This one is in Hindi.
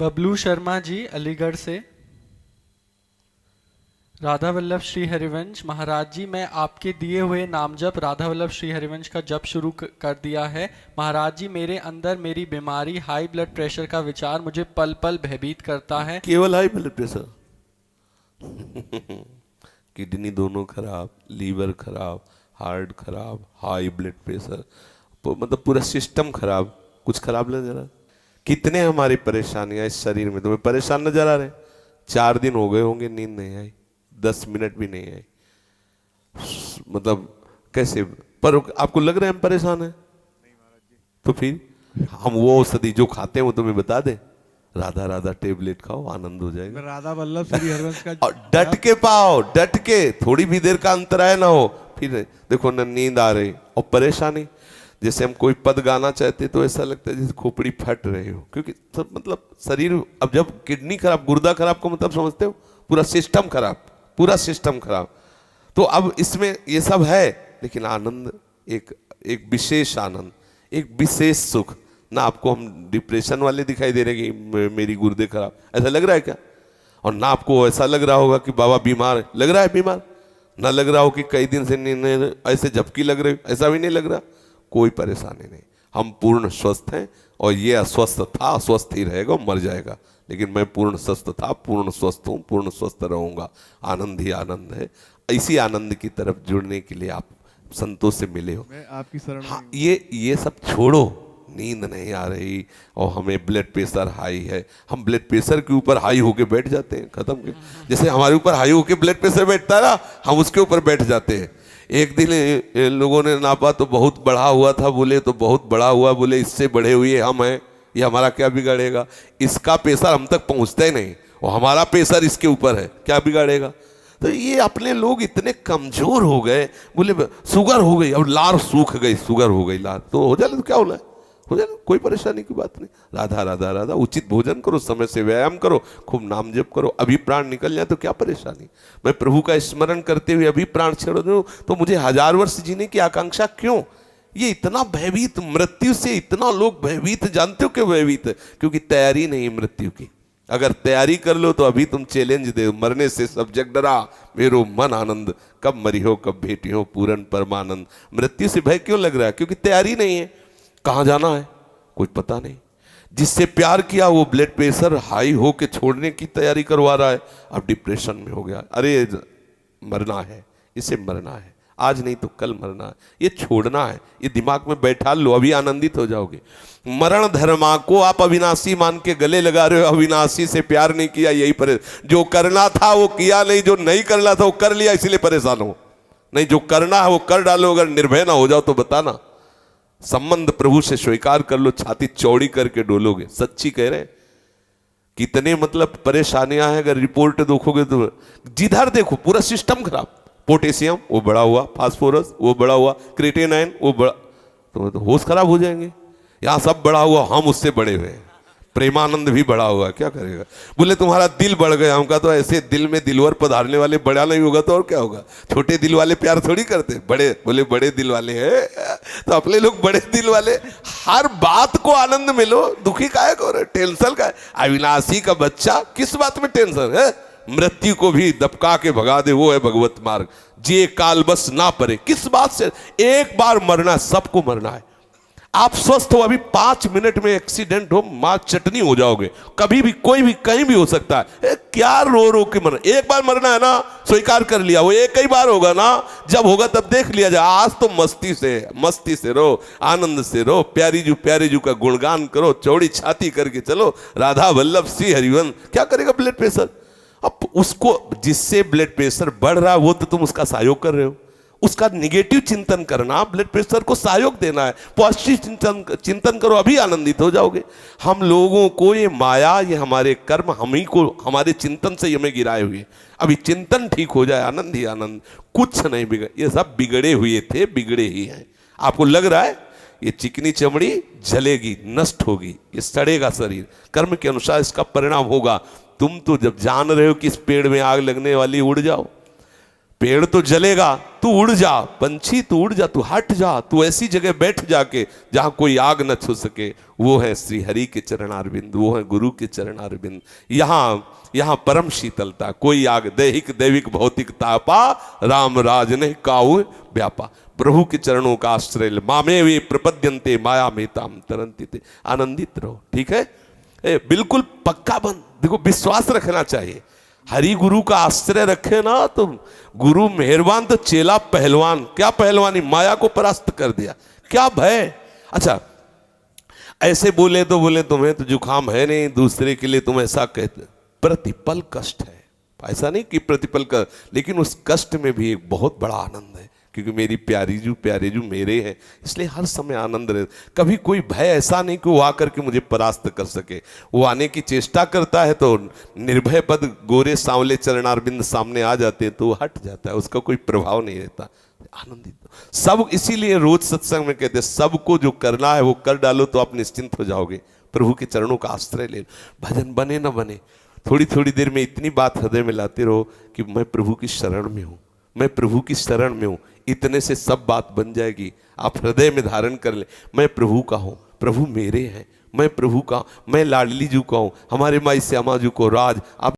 बबलू शर्मा जी अलीगढ़ से। राधा वल्लभ श्री हरिवंश महाराज जी, मैं आपके दिए हुए नाम जप राधा वल्लभ श्री हरिवंश का जप शुरू कर दिया है। महाराज जी, मेरे अंदर मेरी बीमारी हाई ब्लड प्रेशर का विचार मुझे पल पल भयभीत करता है। केवल हाई ब्लड प्रेशर किडनी दोनों खराब, लीवर खराब, हार्ट खराब, हाई ब्लड प्रेशर, मतलब पूरा सिस्टम खराब। कुछ खराब नजर आ? कितने हमारी परेशानियां इस शरीर में तुम्हें परेशान नजर आ रहे? 4 दिन हो गए होंगे नींद नहीं आई, 10 मिनट भी नहीं आई, मतलब कैसे? पर आपको लग रहा है हम परेशान हैं? तो फिर हम वो औषधि जो खाते हैं वो तुम्हें बता दे, राधा राधा टेबलेट खाओ, आनंद हो जाएगा। राधा वल्लभ श्री हरिवंश का और डट के पाओ, डट के, थोड़ी भी देर का अंतराय ना हो। फिर देखो न नींद आ रही और परेशानी, जैसे हम कोई पद गाना चाहते तो ऐसा लगता है जैसे खोपड़ी फट रही हो, क्योंकि सब मतलब शरीर, अब जब किडनी खराब, गुर्दा खराब को मतलब समझते हो, पूरा सिस्टम खराब, पूरा सिस्टम खराब। तो अब इसमें ये सब है, लेकिन आनंद एक विशेष आनंद, एक विशेष सुख। ना आपको हम डिप्रेशन वाले दिखाई दे रहे कि मेरी गुर्दे खराब, ऐसा लग रहा है क्या? और ना आपको ऐसा लग रहा होगा कि बाबा बीमार है, लग रहा है बीमार? ना लग रहा हो कि कई दिन से नींद ऐसे झपकी लग रही, ऐसा भी नहीं लग रहा। कोई परेशानी नहीं, हम पूर्ण स्वस्थ हैं। और ये अस्वस्थ था, अस्वस्थ ही रहेगा, मर जाएगा, लेकिन मैं पूर्ण स्वस्थ था, पूर्ण स्वस्थ हूँ, पूर्ण स्वस्थ रहूंगा। आनंद ही आनंद है। इसी आनंद की तरफ जुड़ने के लिए आप संतों से मिले हो। मैं आपकी शरण हाँ, ये सब छोड़ो। नींद नहीं आ रही और हमें ब्लड प्रेशर हाई है, हम ब्लड प्रेशर के ऊपर हाई होके बैठ जाते हैं, खत्म के। जैसे हमारे ऊपर हाई होके ब्लड प्रेशर बैठता है ना, हम उसके ऊपर बैठ जाते हैं। एक दिन लोगों ने नापा तो बहुत बढ़ा हुआ था, बोले तो बहुत बड़ा हुआ, बोले इससे बढ़े हुए हम हैं, ये हमारा क्या बिगाड़ेगा? इसका प्रेशर हम तक पहुंचता ही नहीं और हमारा प्रेशर इसके ऊपर है, क्या बिगाड़ेगा? तो ये अपने लोग इतने कमजोर हो गए, बोले शुगर हो गई, अब लार सूख गई, शुगर हो गई लार, तो हो जाए तो क्या होला, हो जाए, कोई परेशानी की बात नहीं। राधा राधा राधा, उचित भोजन करो, समय से व्यायाम करो, खूब नाम जप करो, अभी प्राण निकल जाए तो क्या परेशानी? मैं प्रभु का स्मरण करते हुए अभी प्राण छोड़ दूं तो मुझे 1000 वर्ष जीने की आकांक्षा क्यों? ये इतना भयभीत, मृत्यु से इतना लोग भयभीत, जानते हो क्यों भयभीत? क्योंकि तैयारी नहीं मृत्यु की। अगर तैयारी कर लो तो अभी तुम चैलेंज दे, मरने से सब जग डरा, मेरो मन आनंद, कब मरी हो कब भेटी हो पूरन परमानंद। मृत्यु से भय क्यों लग रहा है? क्योंकि तैयारी नहीं है। कहाँ जाना है कुछ पता नहीं। जिससे प्यार किया वो ब्लड प्रेशर हाई हो के छोड़ने की तैयारी करवा रहा है, अब डिप्रेशन में हो गया। अरे मरना है, इसे मरना है, आज नहीं तो कल मरना है, ये छोड़ना है, ये दिमाग में बैठा लो, अभी आनंदित हो जाओगे। मरण धर्मा को आप अविनाशी मान के गले लगा रहे हो, अविनाशी से प्यार नहीं किया, यही परेशान। जो करना था वो किया नहीं, जो नहीं करना था वो कर लिया, इसलिए परेशान हो। नहीं, जो करना है वो कर डालो, अगर निर्भय ना हो जाओ तो बताना। संबंध प्रभु से स्वीकार कर लो, छाती चौड़ी करके डोलोगे। सच्ची कह रहे हैं। कितने मतलब परेशानियां हैं, अगर रिपोर्ट देखोगे तो जिधर देखो पूरा सिस्टम खराब। पोटेशियम वो बढ़ा हुआ, फास्फोरस वो बढ़ा हुआ, क्रिएटिनिन वो बढ़ा, तो होश खराब हो जाएंगे। यहाँ सब बढ़ा हुआ, हम उससे बड़े हुए हैं। प्रेमानंद भी बढ़ा हुआ, क्या करेगा? बोले तुम्हारा दिल बढ़ गया, हमका तो ऐसे दिल में दिलवर पधारने वाले बड़ा नहीं होगा तो और क्या होगा? छोटे दिल वाले प्यार थोड़ी करते, बड़े, बोले बड़े दिल वाले हैं तो अपने लोग बड़े दिल वाले। हर बात को आनंद मिलो, दुखी काहे को, टेंशन का? अविनाशी का बच्चा, किस बात में टेंशन है? मृत्यु को भी दबका के भगा दे, वो है भगवत मार्ग। जे काल बस ना परे, किस बात से? एक बार मरना, सबको मरना है। आप स्वस्थ हो, अभी 5 मिनट में एक्सीडेंट हो, मां चटनी हो जाओगे। कभी भी कोई भी कहीं भी हो सकता है। क्या रो रो के मरना? एक बार मरना है ना, स्वीकार कर लिया, वो एक ही बार होगा ना, जब होगा तब देख लिया जाए। आज तो मस्ती से रो, आनंद से रो, प्यारी जू का गुणगान करो, चौड़ी छाती करके चलो, राधा वल्लभ श्री हरिवंश। क्या करेगा ब्लड प्रेशर? अब उसको, जिससे ब्लड प्रेशर बढ़ रहा है वो तो तुम उसका सहयोग कर रहे हो। उसका निगेटिव चिंतन करना, ब्लड प्रेशर को सहयोग देना है। पॉजिटिव चिंतन करो, अभी आनंदित हो जाओगे। हम लोगों को ये माया, ये हमारे कर्म, हम ही को हमारे चिंतन से हमें गिराए हुए। अभी चिंतन ठीक हो जाए, आनंद ही आनंद, कुछ नहीं बिगड़। ये सब बिगड़े हुए थे, बिगड़े ही हैं। आपको लग रहा है ये चिकनी चमड़ी जलेगी, नष्ट होगी, ये सड़ेगा शरीर, कर्म के अनुसार इसका परिणाम होगा। तुम तो जब जान रहे हो कि इस पेड़ में आग लगने वाली, उड़ जाओ। पेड़ तो जलेगा, तू उड़ जा, पंछी तू उड़ जा, तू हट जा, तू ऐसी जगह बैठ जाके जहां कोई आग न छू सके। वो है श्री हरि के चरणारविंद, वो है गुरु के चरणारविंद। यहाँ परम शीतलता, कोई आग दैहिक दैविक भौतिक तापा, राम राज ने काऊ व्यापा। प्रभु के चरणों का आश्रय ले, मामे वे प्रपद्यन्ते माया मेताम तरंती थे। आनंदित रहो, ठीक है, बिल्कुल पक्का बन। देखो विश्वास रखना चाहिए, हरि गुरु का आश्रय रखे ना तो गुरु मेहरबान तो चेला पहलवान। क्या पहलवानी, माया को परास्त कर दिया, क्या भय। अच्छा ऐसे बोले तो बोले तुम्हें तो जुकाम है नहीं, दूसरे के लिए तुम ऐसा कहते, प्रतिपल कष्ट है, ऐसा नहीं कि प्रतिपल का, लेकिन उस कष्ट में भी एक बहुत बड़ा आनंद है, क्योंकि मेरी प्यारे जू मेरे हैं, इसलिए हर समय आनंद रहे। कभी कोई भय ऐसा नहीं कि वो आकर के मुझे परास्त कर सके। वो आने की चेष्टा करता है तो निर्भय पद गोरे सांवले चरणारविंद सामने आ जाते हैं तो वो हट जाता है, उसका कोई प्रभाव नहीं रहता। आनंदित सब, इसीलिए रोज सत्संग में कहते हैं सबको जो करना है वो कर डालो तो आप निश्चिंत हो जाओगे। प्रभु के चरणों का आश्रय ले लो, भजन बने न बने, थोड़ी थोड़ी देर में इतनी बात हृदय में लाते रहो कि मैं प्रभु की शरण में हूँ, मैं प्रभु की शरण में हूँ। इतने से सब बात बन जाएगी। आप हृदय में धारण कर ले, मैं प्रभु का हूँ, प्रभु मेरे हैं, मैं प्रभु का, मैं लाडली जू का हूँ, हमारे माई श्यामा जू को राज। आप